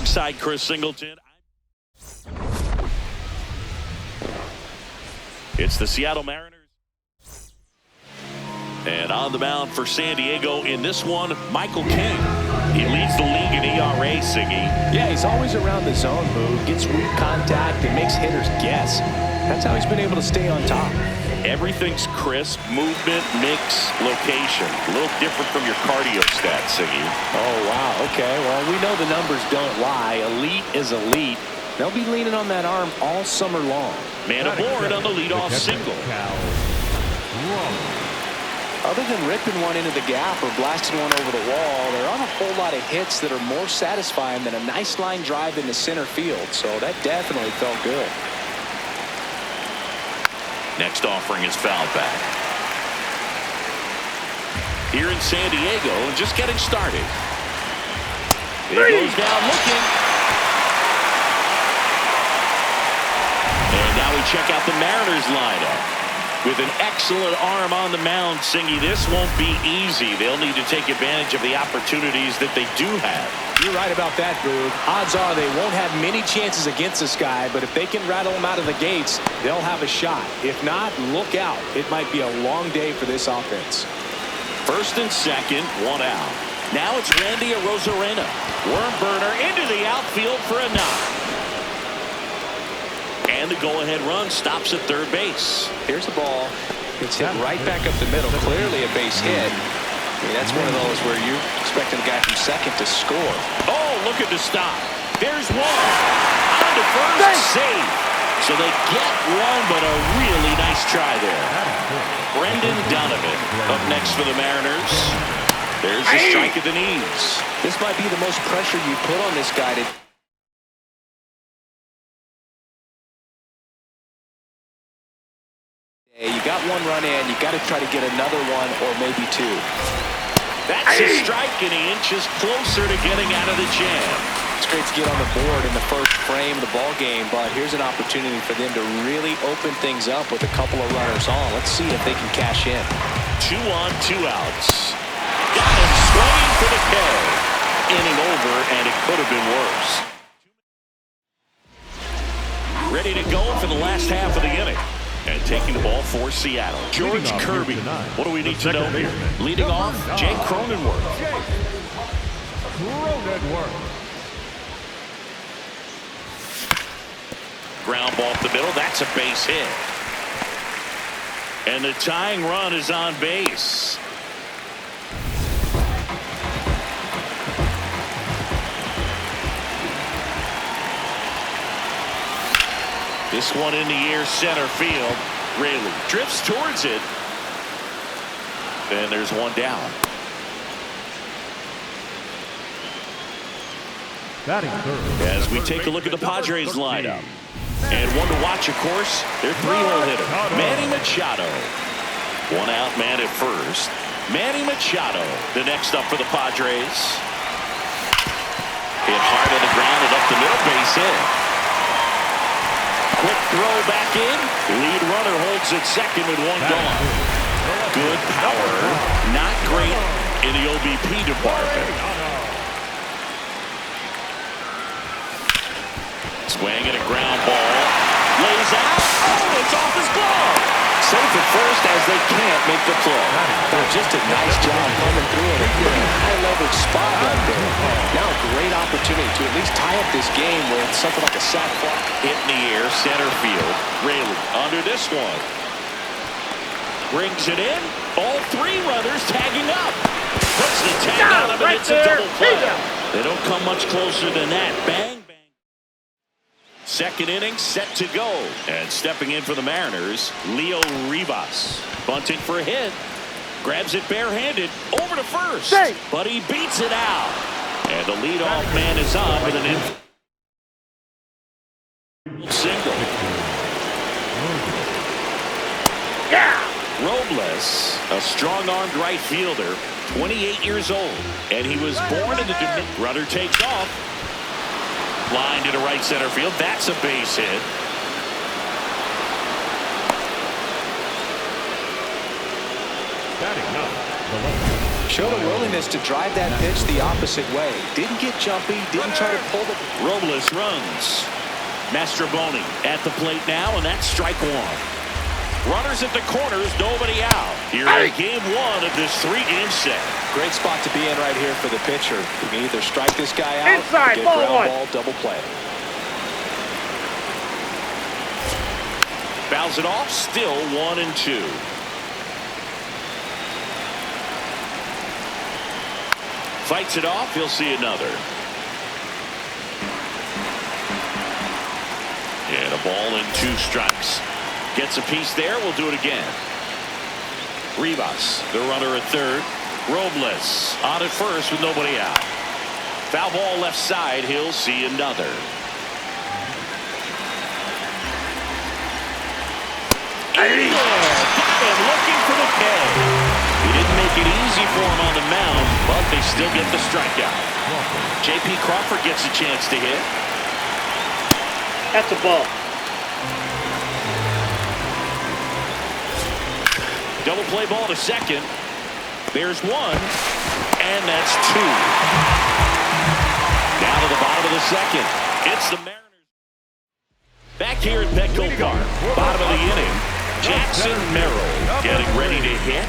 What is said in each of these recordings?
alongside Chris Singleton. It's the Seattle Mariners. And on the mound for San Diego in this one, Michael King. He leads the league in ERA, Siggy. Yeah, he's always around the zone, Boo. Gets weak contact and makes hitters guess. That's how he's been able to stay on top. Everything's crisp, movement, mix, location. A little different from your cardio stats, Siggy. Oh, wow. Okay, well, we know the numbers don't lie. Elite is elite. They'll be leaning on that arm all summer long. Man aboard on the leadoff single. Other than ripping one into the gap or blasting one over the wall, there aren't a whole lot of hits that are more satisfying than a nice line drive into center field. So that definitely felt good. Next offering is foul back. Here in San Diego and just getting started. It goes down looking. And now we check out the Mariners lineup. With an excellent arm on the mound, Singy, this won't be easy. They'll need to take advantage of the opportunities that they do have. You're right about that, Boog. Odds are they won't have many chances against this guy, but if they can rattle him out of the gates, they'll have a shot. If not, look out. It might be a long day for this offense. First and second, one out. Now it's Randy Arozarena. Worm burner into the outfield for a knock. And the go-ahead run stops at third base. Here's the ball. It's hit right back up the middle. Clearly a base hit. I mean, that's one of those where you're expecting a guy from second to score. Oh, look at the stop. There's one. On to first. Save. So they get one, but a really nice try there. Brendan Donovan up next for the Mariners. There's the strike at the knees. This might be the most pressure you put on this guy to... You got one run in, you got to try to get another one or maybe two. That's a strike, and he inches closer to getting out of the jam. It's great to get on the board in the first frame of the ball game, but here's an opportunity for them to really open things up with a couple of runners on. Let's see if they can cash in. 2 on, 2 outs. Got him swinging for the K. Inning over, and it could have been worse. Ready to go for the last half of the inning. And taking the ball for Seattle, George Kirby. What do we need to know here? Leading off, Jake Cronenworth. Ground ball up the middle. That's a base hit. And the tying run is on base. This one in the air, center field. Raley drifts towards it. And there's one down. As we take a look at the Padres lineup. And one to watch, of course, their 3-hole hitter, Manny Machado. One out man at first. Manny Machado, the next up for the Padres. Hit hard on the ground and up the middle, base hit. Quick throw back in. Lead runner holds at second with one gone. Good power. Not great in the OBP department. Swing and a ground ball. Lays out. Oh, it's off his glove. Safe at first as they can't make the play. Just a nice job coming through in a pretty high-leverage spot right there. Now a great opportunity to at least tie up this game with something like a sac fly. Hit in the air, center field. Raley under this one. Brings it in. All 3 runners tagging up. Puts the tag on him, and it's a double play. They don't come much closer than that. Bang, bang. Second inning set to go. And stepping in for the Mariners, Leo Rivas. Bunting for a hit. Grabs it barehanded. Over to first. But he beats it out. And the leadoff man is on with an single. Robles, a strong-armed right fielder, 28 years old. And he was born in the Dominican. Runner takes off. Line to the right center field. That's a base hit. Showed a willingness to drive that pitch the opposite way. Didn't get jumpy, didn't try to pull the... Robles runs. Mastroboni at the plate now, and that's strike one. Runners at the corners, nobody out. Here in game one of this 3-game set. Great spot to be in right here for the pitcher. You can either strike this guy out Inside, or get ball ground one. ball, double play. Fouls it off, still 1-2. Fights it off, he'll see another. And a ball and 2 strikes. Gets a piece there, we'll do it again. Rivas, the runner at third. Robles on at first with nobody out. Foul ball left side, he'll see another. Got him looking for the K. He didn't make it easy for him on the mound, but they still get the strikeout. J.P. Crawford gets a chance to hit. That's a ball. Double play ball to second. There's 1, and that's 2. Down to the bottom of the second. It's the Mariners. Back here at Petco Park, bottom of the inning. Jackson Merrill getting ready to hit.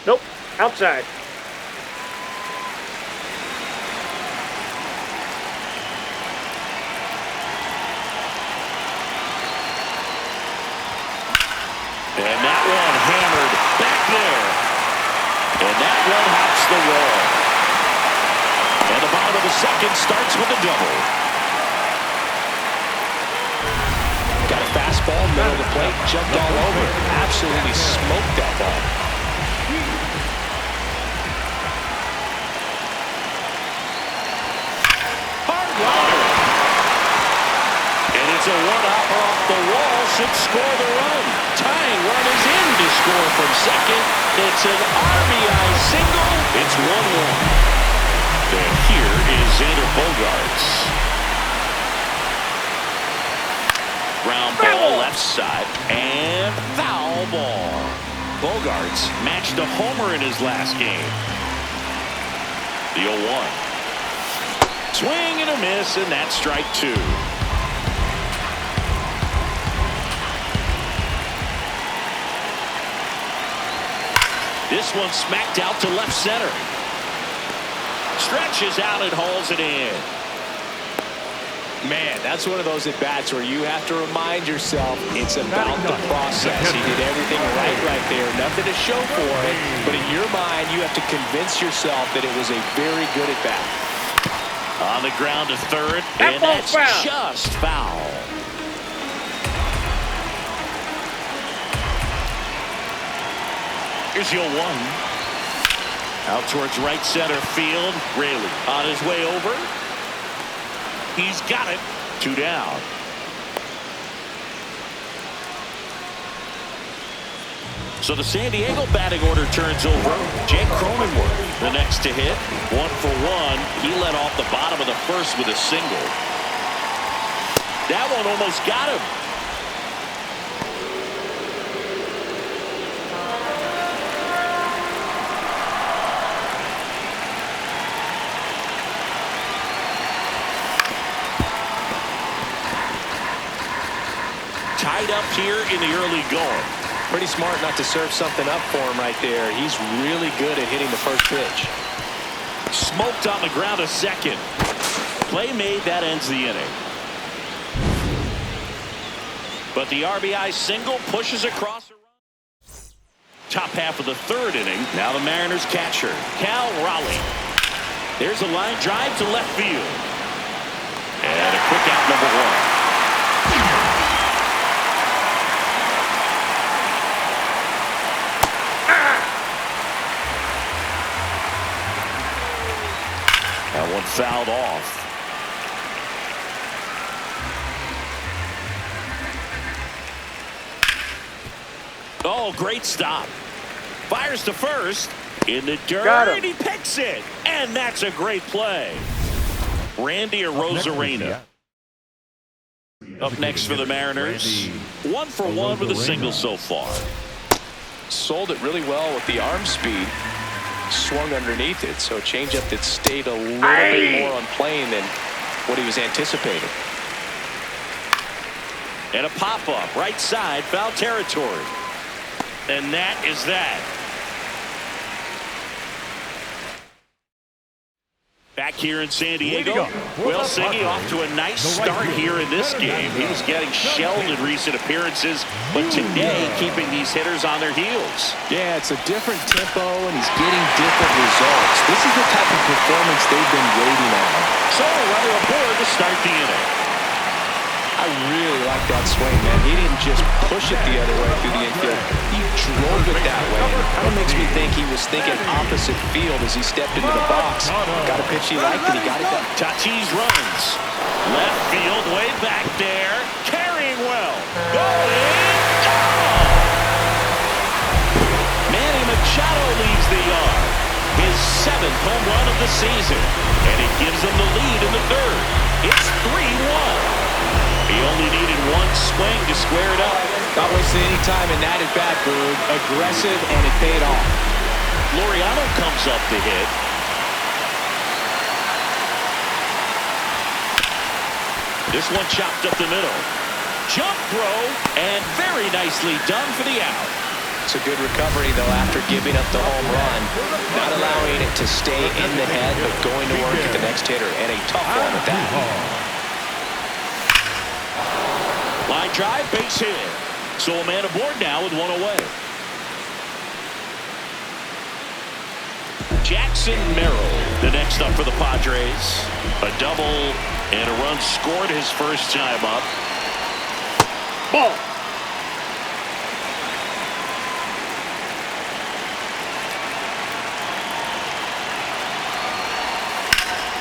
Nope. Outside. And that one hammered back there. And that one hops the wall. And the bottom of the second starts with a double. Got a fastball, middle of the plate, jumped all over it. Absolutely smoked that ball. Hard liner. And it's a one-hopper off the wall. Should score the run. Tying run is in to score from second. It's an RBI single. It's 1-1. And here is Xander Bogaerts. Ground ball left side and foul ball. Bogaerts matched a homer in his last game. The 0-1. Swing and a miss, and that's strike 2. This one smacked out to left center. Stretches out and hauls it in. Man, that's one of those at-bats where you have to remind yourself it's about the process. He did everything right there. Nothing to show for it. But in your mind, you have to convince yourself that it was a very good at-bat. On the ground to third, That and ball's that's foul. just foul. Here's your 1. Out towards right center field. Raley on his way over. He's got it. 2 down. So the San Diego batting order turns over. Jake Cronenworth, the next to hit. 1 for 1. He led off the bottom of the first with a single. That one almost got him. Tied up here in the early going. Pretty smart not to serve something up for him right there. He's really good at hitting the first pitch. Smoked on the ground to second. Play made, that ends the inning. But the RBI single pushes across the run. Top half of the third inning. Now the Mariners catcher, Cal Raleigh. There's a line drive to left field. And a quick out, number 1. That one fouled off. Oh, great stop. Fires to first. In the dirt, he picks it. And that's a great play. Randy Arozarena. Up next for the Mariners, 1 for 1 with a single so far. Sold it really well with the arm speed. Swung underneath it, so a changeup that stayed a little bit more on plane than what he was anticipating. And a pop-up, right side, foul territory. And that is that. Back here in San Diego, Will Siggy off to a nice start here in this game. He was getting shelled in recent appearances, but today keeping these hitters on their heels. Yeah, it's a different tempo, and he's getting different results. This is the type of performance they've been waiting on. So a runner aboard to start the inning. I really like that swing, man. He didn't just push it the other way through the infield. He drove it that way. It kind of makes me think he was thinking opposite field as he stepped into the box. Got a pitch he liked, and he got it done. Tatis runs. Left field, way back there. Carrying well. Going. Manny Machado leads the yard. His 7th home run of the season. And it gives them the lead in the 3rd. It's 3-1. He only needed one swing to square it up. Not wasting any time in that at-bat, Boog. Aggressive, and it paid off. Laureano comes up to hit. This one chopped up the middle. Jump throw, and very nicely done for the out. It's a good recovery, though, after giving up the home run. Not allowing it to stay in the head, but going to work at the next hitter, and a tough one at that. Line drive, base hit. So a man aboard now with one away. Jackson Merrill, the next up for the Padres. A double and a run scored his first time up. Ball.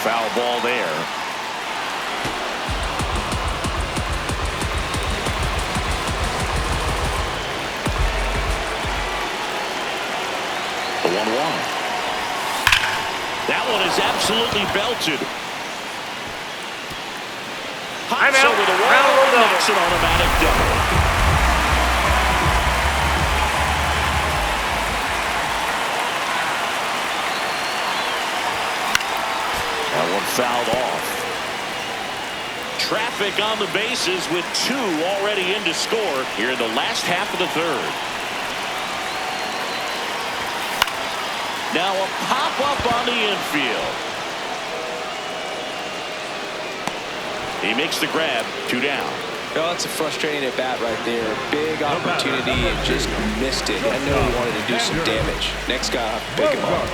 Foul ball there. The 1-1. That one is absolutely belted. Hops over the wall, knocks an automatic double. That one fouled off. Traffic on the bases with 2 already in to score here in the last half of the 3rd. Now a pop-up on the infield. He makes the grab, 2 down. Oh, that's a frustrating at-bat right there. Big opportunity and just missed it. I know he wanted to do some damage. Next guy, pick him up.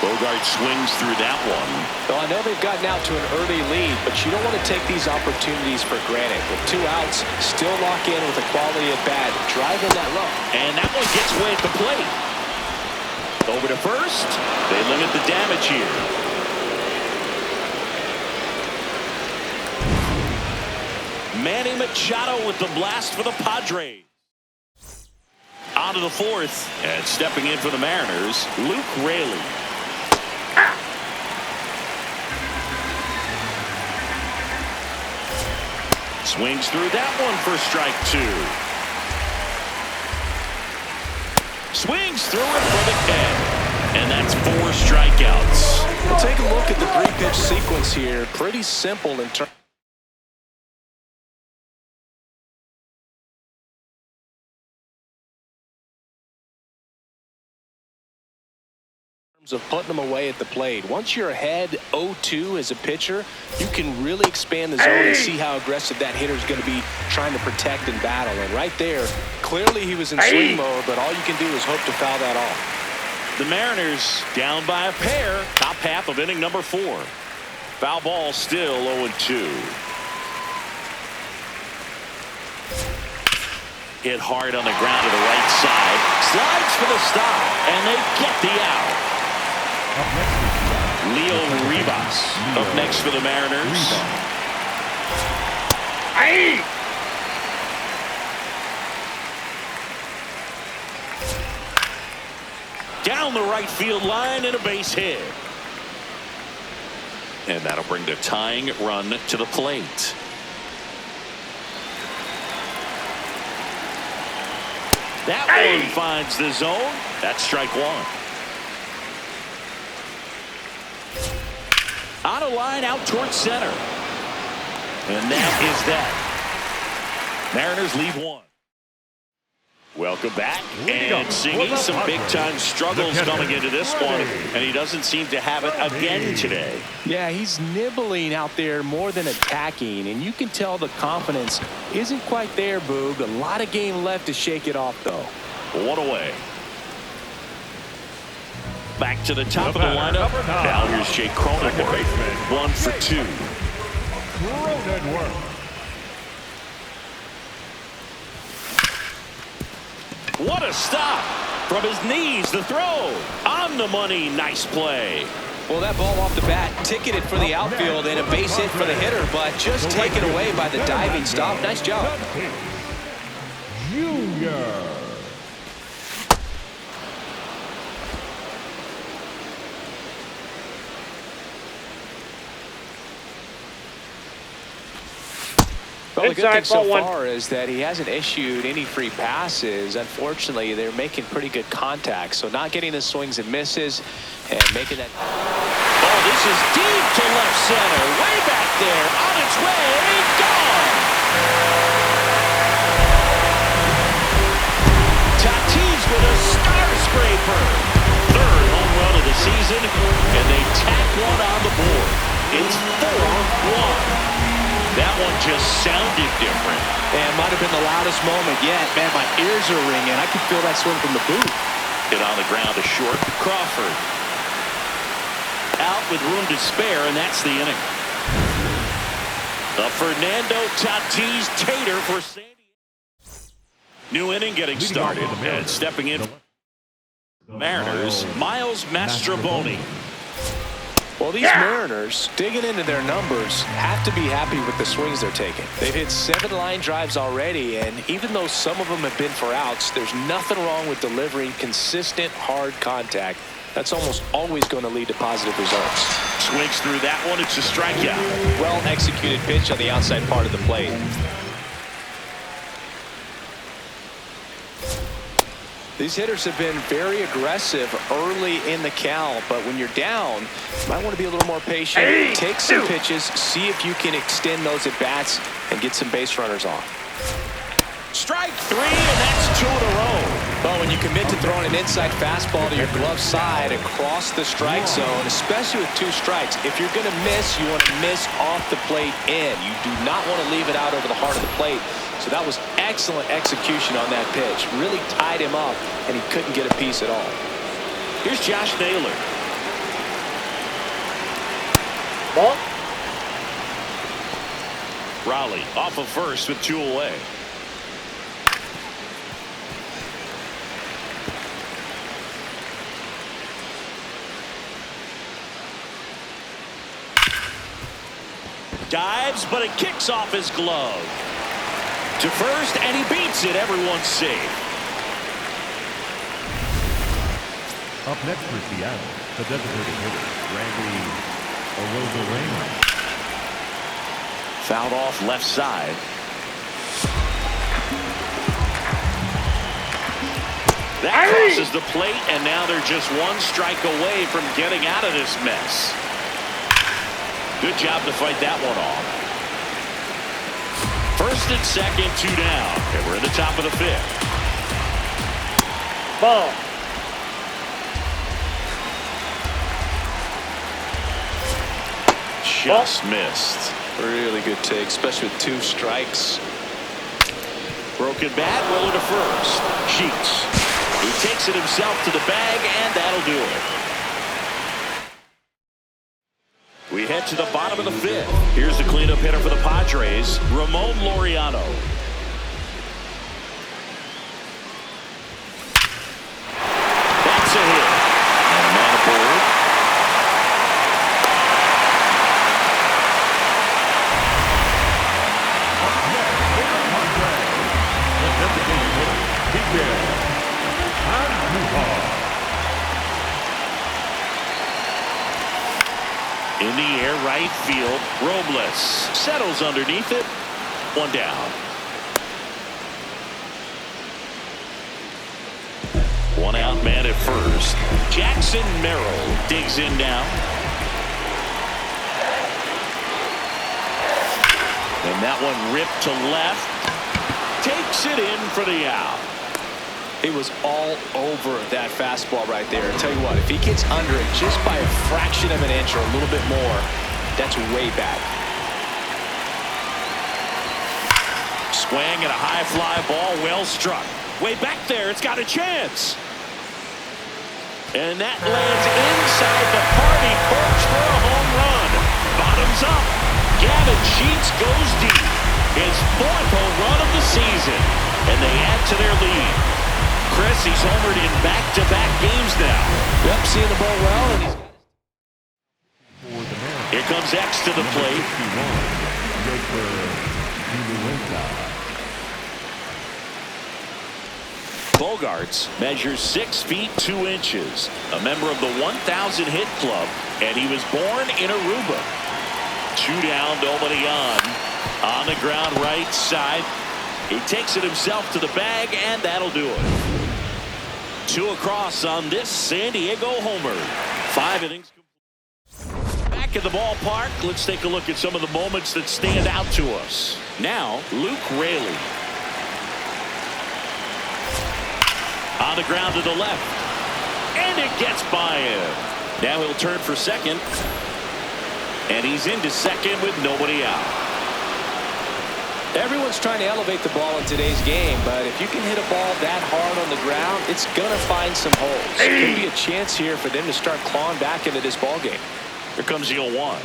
Bogart swings through that one. Well, I know they've gotten out to an early lead, but you don't want to take these opportunities for granted. With 2 outs, still lock in with a quality at bat, drive in that run. And that one gets away at the plate. Over to first. They limit the damage here. Manny Machado with the blast for the Padres. On to the 4th, and stepping in for the Mariners, Luke Raley. Swings through that one for strike 2. Swings through it for the K. And that's 4 strikeouts. We'll take a look at the 3-pitch sequence here. Pretty simple in terms of putting them away at the plate. Once you're ahead 0-2 as a pitcher, you can really expand the zone and see how aggressive that hitter is going to be trying to protect and battle. And right there, clearly he was in swing mode, but all you can do is hope to foul that off. The Mariners down by a pair, top half of inning number 4. Foul ball still 0-2. Hit hard on the ground to the right side. Slides for the stop, and they get the out. Leo Rivas up next for the Mariners. Down the right field line and a base hit. And that'll bring the tying run to the plate. That one finds the zone. That's strike one. On a line out towards center. And that is that. Mariners lead one. Welcome back. And seeing some big-time struggles coming into this one, and he doesn't seem to have it again today. Yeah, he's nibbling out there more than attacking, and you can tell the confidence isn't quite there, Boog. A lot of game left to shake it off, though. One away. Back to the top of the lineup. Now here's Jake Cronenworth. 1 for 2. What a stop. From his knees, the throw. On the money. Nice play. Well, that ball off the bat ticketed for the outfield and a base hit for the hitter, but just taken away by the diving stop. Nice job. Junior. Well, the good thing so far is that he hasn't issued any free passes. Unfortunately, they're making pretty good contact, so not getting the swings and misses and making that. Oh, this is deep to left center. Way back there. On its way. Gone. Tatis with a star scraper. Third home run of the season, and they tack one on the board. It's 4-1. That one just sounded different. And might have been the loudest moment yet. Man, my ears are ringing. I can feel that swing from the booth. Hit on the ground to short. Crawford. Out with room to spare, and that's the inning. The Fernando Tatis Tater for San Diego. New inning getting started. And stepping in Mariners, Miles Mastrobuoni. Well, these Mariners, digging into their numbers, have to be happy with the swings they're taking. They've hit 7 line drives already, and even though some of them have been for outs, there's nothing wrong with delivering consistent, hard contact. That's almost always going to lead to positive results. Swings through that one. It's a strikeout. Well-executed pitch on the outside part of the plate. These hitters have been very aggressive early in the count, but when you're down, you might want to be a little more patient. Take some pitches, see if you can extend those at-bats and get some base runners on. Strike 3, and that's 2 in a row. Well, when you commit to throwing an inside fastball to your glove side across the strike zone, especially with 2 strikes, if you're going to miss, you want to miss off the plate in. You do not want to leave it out over the heart of the plate. So that was excellent execution on that pitch. Really tied him up, and he couldn't get a piece at all. Here's Josh Naylor. Ball. Raleigh off of first with 2 away. Dives, but it kicks off his glove. To first, and he beats it. Everyone's safe. Up next for Seattle, the designated hitter, Randy Arozarena. Fouled off left side. That crosses the plate, and now they're just 1 strike away from getting out of this mess. Good job to fight that one off. First and second, 2 down. And we're in the top of the 5th. Ball. Just missed. Really good take, especially with 2 strikes. Broken bat, rolling to first. Sheets. He takes it himself to the bag, and that'll do it. We head to the bottom of the 5th. Here's the cleanup hitter for the Padres, Ramon Laureano. That's a hit. And a man aboard. In the air, right field. Robles settles underneath it. One down. One out, man at first. Jackson Merrill digs in now. And that one ripped to left. Takes it in for the out. It was all over that fastball right there. I'll tell you what, if he gets under it just by a fraction of an inch or a little bit more, that's way back. Swing and a high fly ball, well struck. Way back there, it's got a chance. And that lands inside the party porch for a home run. Bottoms up. Gavin Sheets goes deep. His 4th home run of the season. And they add to their lead. Chris, he's homered in back-to-back games now. Yep, seeing the ball well. And here comes X to the plate. Bogarts measures 6 feet 2 inches, a member of the 1,000 hit club, and he was born in Aruba. 2 down, nobody on the ground right side. He takes it himself to the bag, and that'll do it. 2 across on this San Diego homer. 5 innings. Back at the ballpark, let's take a look at some of the moments that stand out to us. Now, Luke Raley. On the ground to the left. And it gets by him. Now he'll turn for second. And he's into second with nobody out. everyone's trying to elevate the ball in today's game, but if you can hit a ball that hard on the ground, it's going to find some holes. Could be a chance here for them to start clawing back into this ball game. Here comes the 0-1.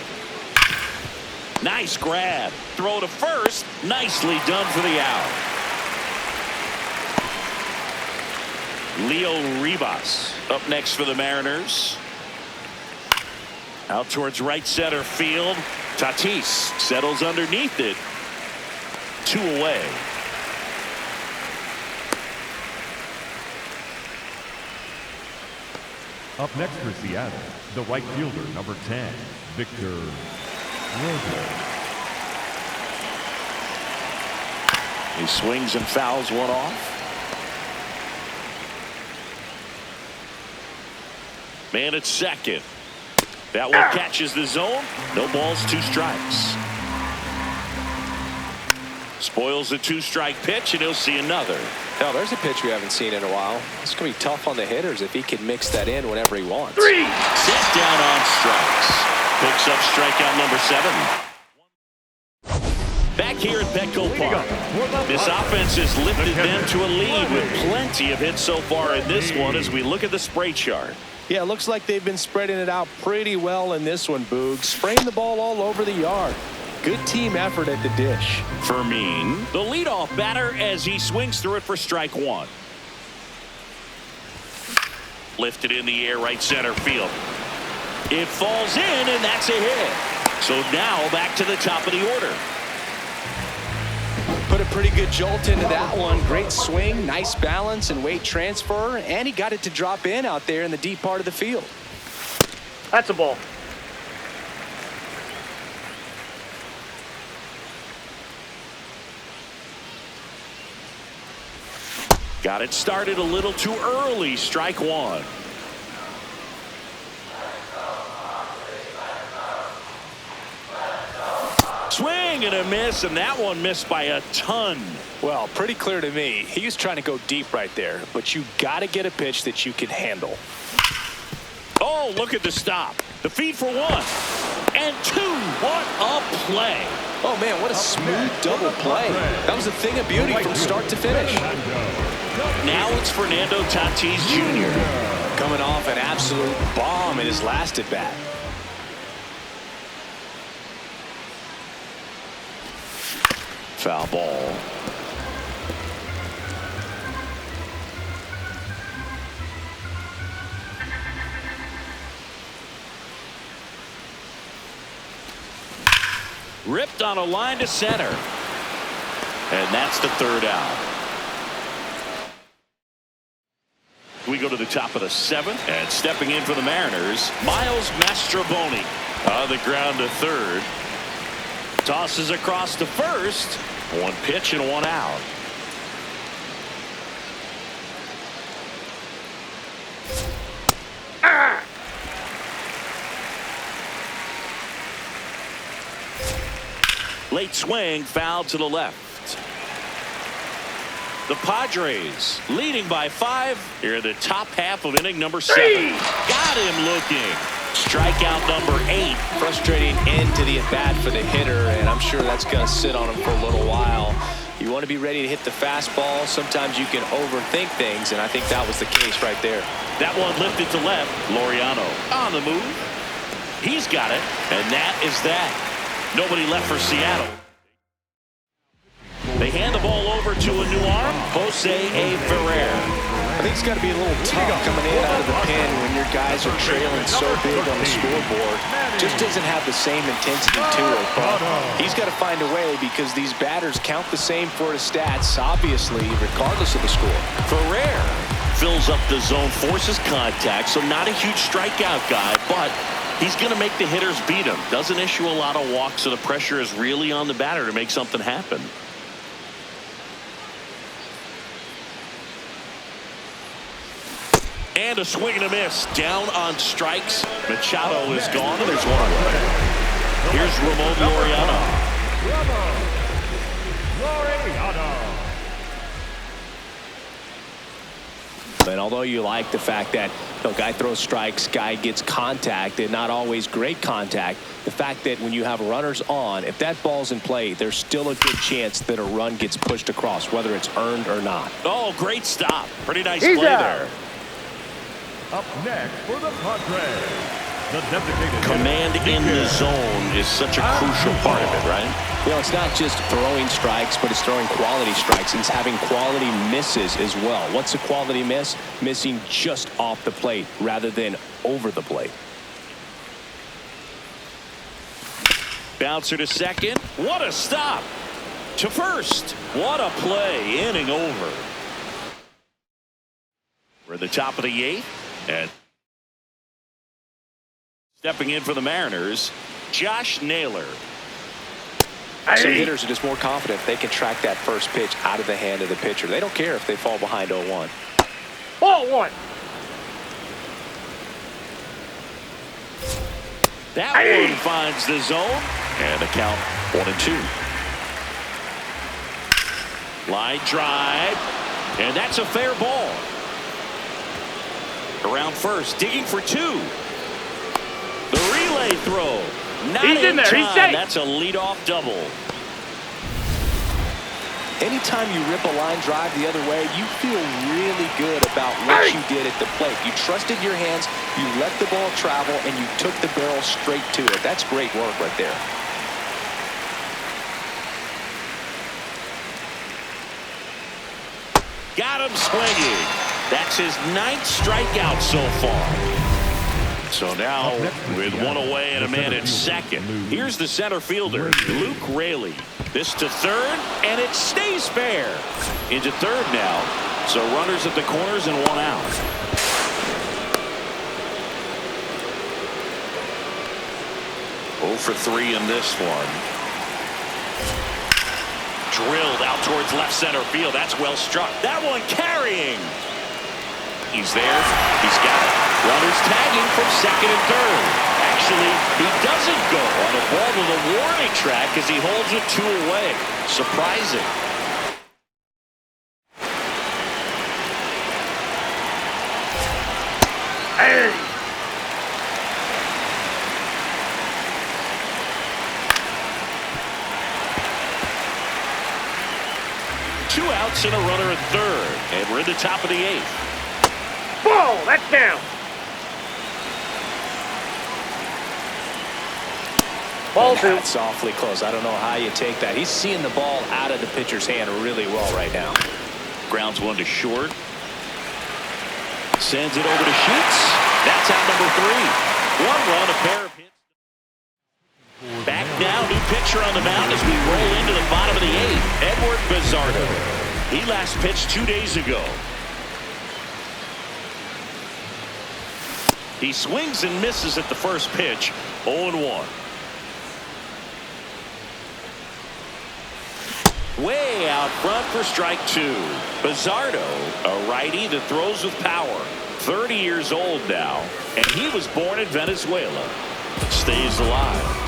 Nice grab. Throw to first. Nicely done for the out. Leo Rivas up next for the Mariners. Out towards right center field. Tatis settles underneath it. 2 away. Up next for Seattle, the right fielder, number 10, Victor Robles. He swings and fouls one off. Man at second. That one catches the zone. No balls, 2 strikes. Spoils the 2-strike pitch, and he'll see another. Now, there's a pitch we haven't seen in a while. It's going to be tough on the hitters if he can mix that in whenever he wants. 3. Set down on strikes. Picks up strikeout number 7. Back here at Petco Park. This offense has lifted them to a lead with plenty of hits so far in this one as we look at the spray chart. Yeah, it looks like they've been spreading it out pretty well in this one, Boog. Spraying the ball all over the yard. Good team effort at the dish. Fermin, the leadoff batter, as he swings through it for strike 1. Lifted in the air, right center field. It falls in, and that's a hit. So now back to the top of the order. Put a pretty good jolt into that one. Great swing, nice balance and weight transfer, and he got it to drop in out there in the deep part of the field. That's a ball. Got it started a little too early. Strike 1. Swing and a miss, and that one missed by a ton. Well, pretty clear to me. He was trying to go deep right there, but you got to get a pitch that you can handle. Oh, look at the stop. The feed for 1 and 2. What a play. Oh, man, what a smooth double play. That was a thing of beauty from start to finish. Now it's Fernando Tatis Jr. coming off an absolute bomb in his last at bat. Foul ball. Ripped on a line to center. And that's the 3rd out. We go to the top of the 7th, and stepping in for the Mariners, Miles Mastrobuoni. On the ground to third. Tosses across to first. One pitch and one out. Late swing, foul to the left. The Padres leading by 5 here in the top half of inning number 7. Got him looking. Strikeout number 8. Frustrating end to the at-bat for the hitter, and I'm sure that's going to sit on him for a little while. You want to be ready to hit the fastball. Sometimes you can overthink things, and I think that was the case right there. That one lifted to left. Laureano on the move. He's got it, and that is that. Nobody left for Seattle. They hand the ball over to a new arm, Jose Ferrer. I think it's got to be a little tough coming in out of the pen when your guys are trailing so big on the scoreboard. Just doesn't have the same intensity to it, but he's got to find a way because these batters count the same for his stats, obviously, regardless of the score. Ferrer fills up the zone, forces contact, so not a huge strikeout guy, but he's going to make the hitters beat him. Doesn't issue a lot of walks, so the pressure is really on the batter to make something happen. And a swing and a miss. Down on strikes. Machado is gone, and there's one away. Here's Ramon Laureano. And although you like the fact that the guy throws strikes, guy gets contact, and not always great contact, the fact that when you have runners on, if that ball's in play, there's still a good chance that a run gets pushed across, whether it's earned or not. Oh, great stop. Pretty nice play there. Up next for the Padres, the designated command in the zone is such a crucial part of it, right? You know, it's not just throwing strikes, but it's throwing quality strikes. It's having quality misses as well. What's a quality miss? Missing just off the plate rather than over the plate. Bouncer to second. What a stop. To first. What a play. Inning over. We're at the top of the 8th. And stepping in for the Mariners, Josh Naylor. Some hitters are just more confident if they can track that first pitch out of the hand of the pitcher. They don't care if they fall behind 0-1. Ball 1. That one finds the zone. And the count 1-2. Line drive. And that's a fair ball. Around first, digging for 2. The relay throw. Not He's in there. time. He's safe. That's a leadoff double. Anytime you rip a line drive the other way, you feel really good about what you did at the plate. You trusted your hands, you let the ball travel, and you took the barrel straight to it. That's great work right there. Got him swinging. That's his 9th strikeout so far. So now with one away and a man at second. Here's the center fielder, Luke Raley. This to third, and it stays fair. Into third now. So runners at the corners and 1 out. Oh for 3 in this one. Drilled out towards left center field. That's well struck. That one carrying. He's there. He's got it. Runners tagging from second and third. Actually, he doesn't go on a ball to the warning track as he holds it 2 away. Surprising. Hey. Two outs and a runner at third. And we're in the top of the 8th. Ball, that's down. Ball 2. That's awfully close. I don't know how you take that. He's seeing the ball out of the pitcher's hand really well right now. Grounds one to short. Sends it over to Sheets. That's out number 3. 1 run, a pair of hits. Back now, new pitcher on the mound as we roll into the bottom of the 8th. Edward Bizzardo. He last pitched 2 days ago. He swings and misses at the first pitch. 0-1. Way out front for strike two. Bizzardo, a righty that throws with power. 30 years old now, and he was born in Venezuela. Stays alive.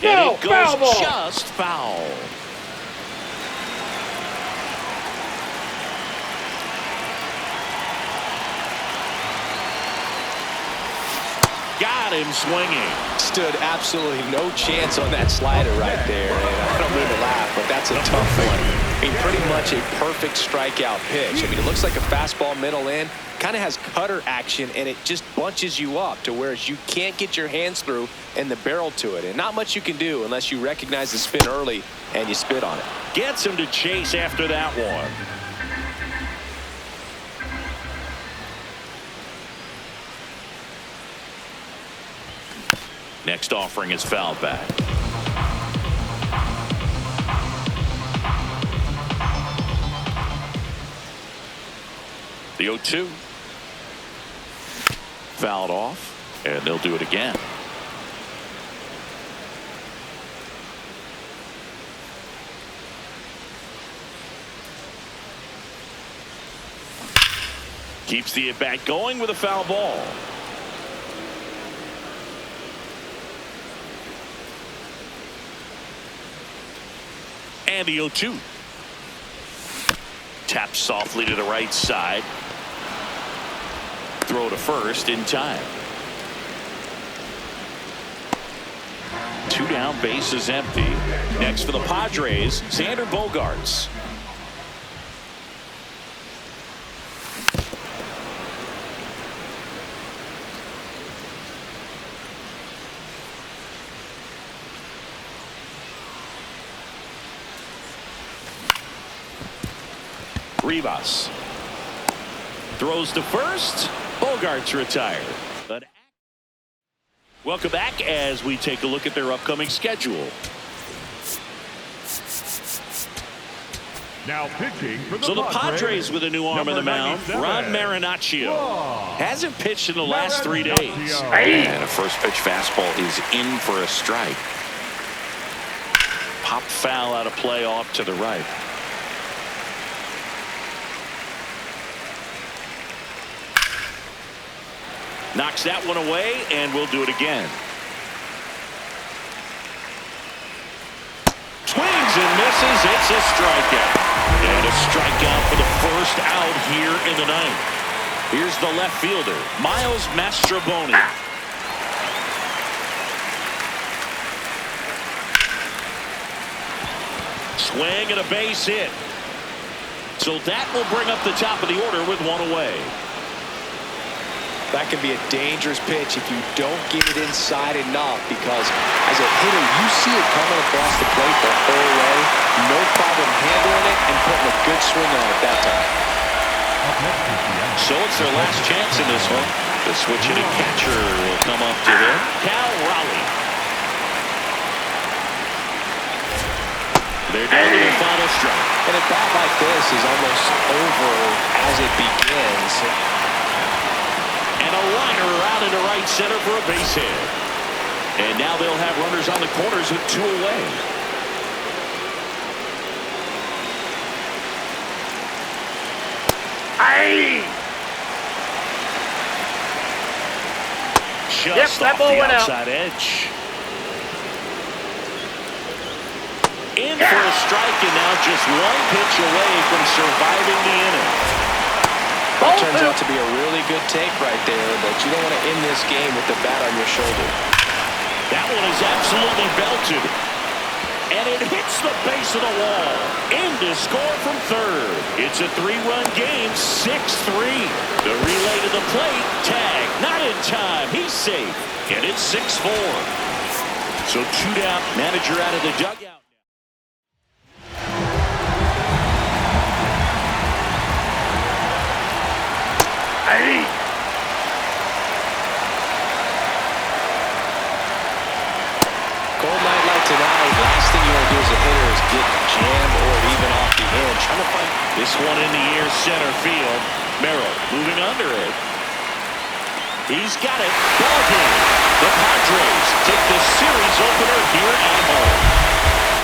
And it goes just foul. Got him swinging. Stood absolutely no chance on that slider right there. And I don't mean to laugh, but that's a tough one. I mean, pretty much a perfect strikeout pitch. I mean, it looks like a fastball middle in. Kind of has cutter action, and it just bunches you up to where you can't get your hands through and the barrel to it. And not much you can do unless you recognize the spin early and you spit on it. Gets him to chase after that one. Next offering is foul back. The 0-2. Fouled off, and they'll do it again. Keeps the at-bat going with a foul ball. And the 0-2. Taps softly to the right side. Throw to first in time. 2 down, base is empty. Next for the Padres, Xander Bogaerts. Rivas throws to first. Bogaerts retired. But welcome back as we take a look at their upcoming schedule. Now pitching for the So the Padres with a new arm in the mound, Ron Marinaccio. Hasn't pitched in the last 3 days. And a first pitch fastball is in for a strike. Pop foul out of play off to the right. Knocks that one away, and we'll do it again. Swings and misses. It's a strikeout. And a strikeout for the first out here in the ninth. Here's the left fielder, Miles Mastrobuoni. Swing and a base hit. So that will bring up the top of the order with one away. That can be a dangerous pitch if you don't get it inside enough, because as a hitter, you see it coming across the plate the whole way. No problem handling it and putting a good swing on it that time. So it's their last chance in this one. The switch hitting catcher will come up to him. Cal Raleigh. They're down to the final strike. And a bat like this is almost over as it begins. And a liner out into right center for a base hit. And now they'll have runners on the corners with 2 away. Aye. Just that off ball the went out. outside edge. In for a strike, and now just 1 pitch away from surviving the inning. That turns out to be a really good take right there, but you don't want to end this game with the bat on your shoulder. That one is absolutely belted. And it hits the base of the wall. In to score from third. It's a 3-run game, 6-3. The relay to the plate. Tag. Not in time. He's safe. And it's 6-4. So 2 down. Manager out of the dugout. Cold night like tonight, last thing you want to do as a hitter This one in the air center field. Merrill moving under it. He's got it. Ball game. The Padres take the series opener here at home.